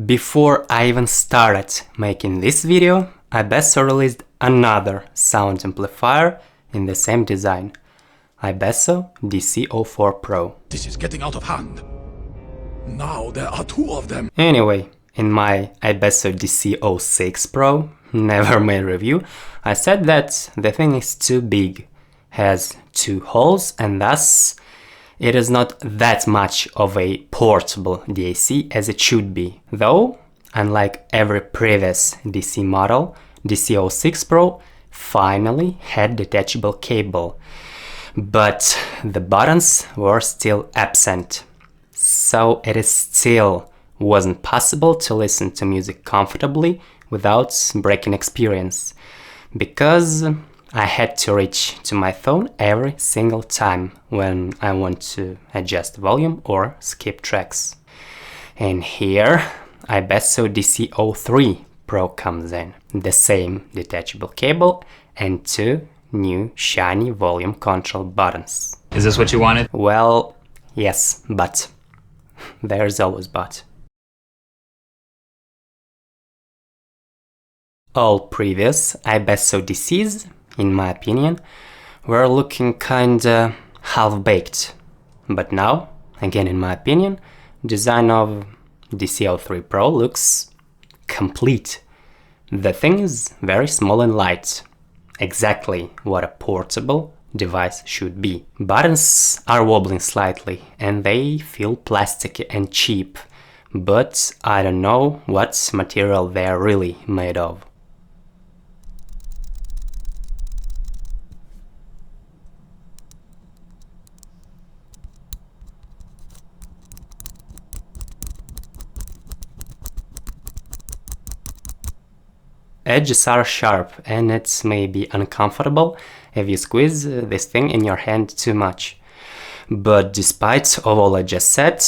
Before I even started making this video, iBasso released another sound amplifier in the same design, iBasso DC04 Pro. This is getting out of hand. Now there are two of them. Anyway, in my iBasso DC06 Pro, never made review, I said that the thing is too big, has two holes, and thus it is not that much of a portable DAC as it should be. Though, unlike every previous DC model, DC06 Pro finally had detachable cable, but the buttons were still absent. So it still wasn't possible to listen to music comfortably without breaking experience, because I had to reach to my phone every single time when I want to adjust volume or skip tracks. And here iBasso DC03 Pro comes in. The same detachable cable and two new shiny volume control buttons. Is this what you wanted? Well, yes, but there's always but. All previous iBasso DCs, in my opinion, were looking kinda half-baked. But now, again in my opinion, design of DC03 Pro looks complete. The thing is very small and light, exactly what a portable device should be. Buttons are wobbling slightly and they feel plasticky and cheap, but I don't know what material they're really made of. Edges are sharp and it may be uncomfortable if you squeeze this thing in your hand too much. But despite of all I just said,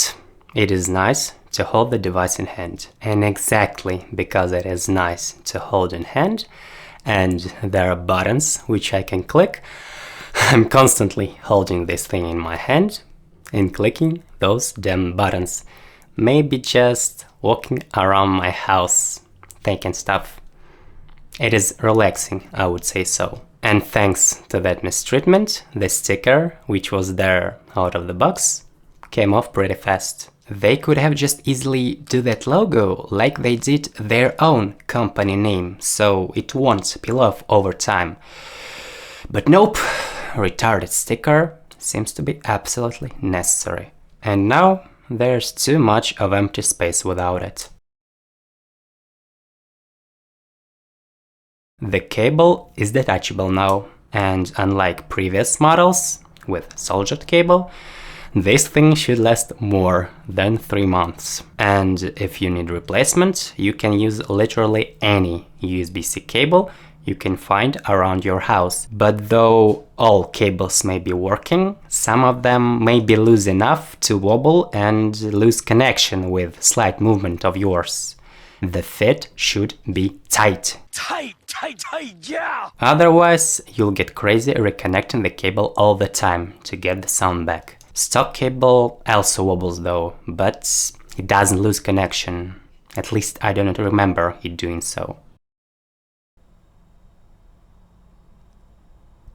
it is nice to hold the device in hand. And exactly because it is nice to hold in hand and there are buttons which I can click, I'm constantly holding this thing in my hand and clicking those damn buttons. Maybe just walking around my house thinking stuff. It is relaxing, I would say so. And thanks to that mistreatment, the sticker, which was there out of the box, came off pretty fast. They could have just easily do that logo like they did their own company name, so it won't peel off over time. But nope, retarded sticker seems to be absolutely necessary. And now there's too much of empty space without it. The cable is detachable now, and unlike previous models with soldered cable, this thing should last more than 3 months. And if you need replacement, you can use literally any USB-C cable you can find around your house. But though all cables may be working, some of them may be loose enough to wobble and lose connection with slight movement of yours. The fit should be tight. Tight, yeah! Otherwise, you'll get crazy reconnecting the cable all the time to get the sound back. Stock cable also wobbles though, but it doesn't lose connection. At least I don't remember it doing so.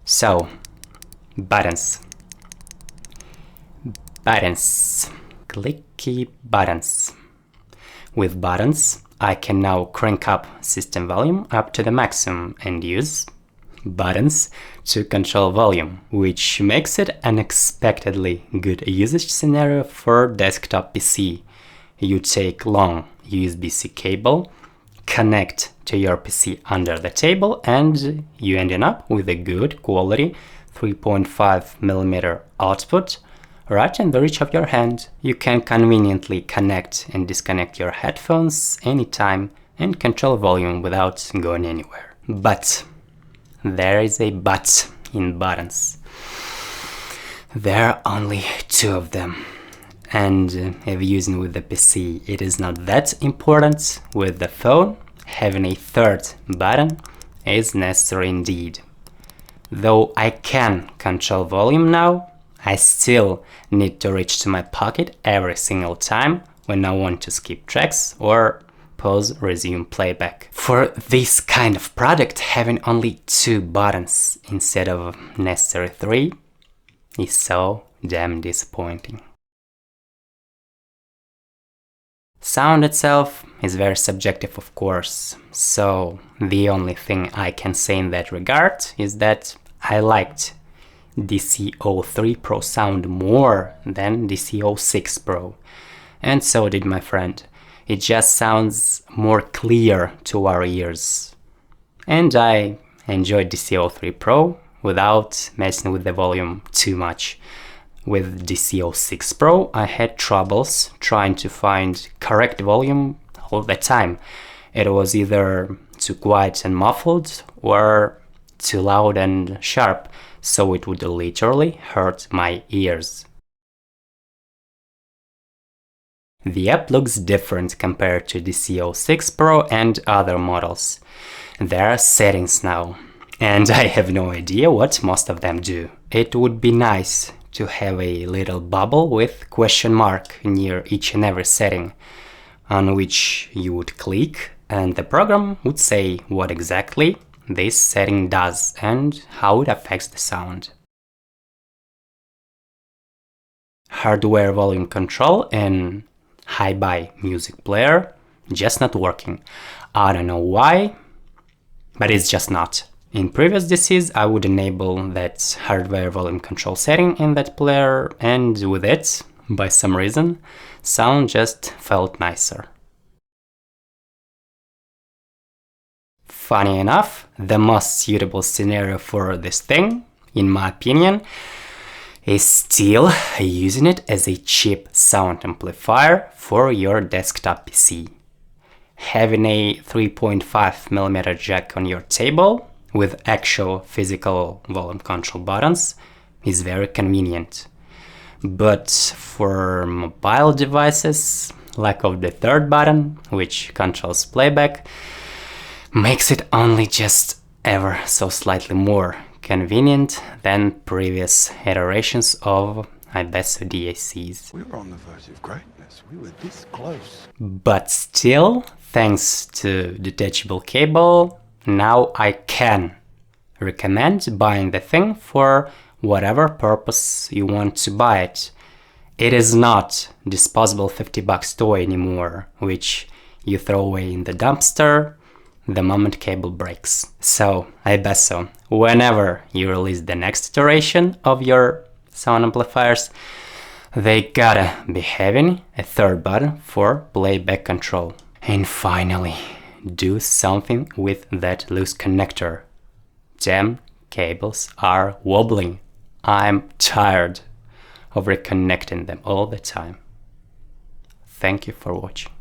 So, buttons. Buttons. Clicky buttons. With buttons, I can now crank up system volume up to the maximum and use buttons to control volume, which makes it an unexpectedly good usage scenario for desktop PC. You take long USB-C cable, connect to your PC under the table, and you ending up with a good quality 3.5mm output right in the reach of your hand. You can conveniently connect and disconnect your headphones anytime and control volume without going anywhere. But there is a but in buttons. There are only 2 of them. And if using with the PC it is not that important, with the phone having a 3rd button is necessary indeed. Though I can control volume now, I still need to reach to my pocket every single time when I want to skip tracks or pause, resume playback. For this kind of product, having only 2 buttons instead of necessary 3 is so damn disappointing. Sound itself is very subjective, of course, so the only thing I can say in that regard is that I liked DC03 Pro sound more than DC06 Pro, and so did my friend. It just sounds more clear to our ears. And I enjoyed DC03 Pro without messing with the volume too much. With DC06 Pro, I had troubles trying to find correct volume all the time. It was either too quiet and muffled or too loud and sharp, so it would literally hurt my ears. The app looks different compared to DC06 Pro and other models. There are settings now, and I have no idea what most of them do. It would be nice to have a little bubble with question mark near each and every setting, on which you would click and the program would say what exactly this setting does and how it affects the sound. Hardware volume control in iBasso music player just not working. I don't know why, but it's just not. In previous DCs, I would enable that hardware volume control setting in that player, and with it, by some reason, sound just felt nicer. Funny enough, the most suitable scenario for this thing, in my opinion, is still using it as a cheap sound amplifier for your desktop PC. Having a 3.5mm jack on your table with actual physical volume control buttons is very convenient. But for mobile devices, lack of the third button, which controls playback, makes it only just ever so slightly more convenient than previous iterations of iBasso DACs. We were on the verge of greatness. We were this close. But still, thanks to Detachable Cable, now I can recommend buying the thing for whatever purpose you want to buy it. It is not disposable $50 toy anymore, which you throw away in the dumpster the moment cable breaks. So, iBasso, whenever you release the next iteration of your sound amplifiers, they gotta be having a third button for playback control. And finally, do something with that loose connector. Damn, cables are wobbling. I'm tired of reconnecting them all the time. Thank you for watching.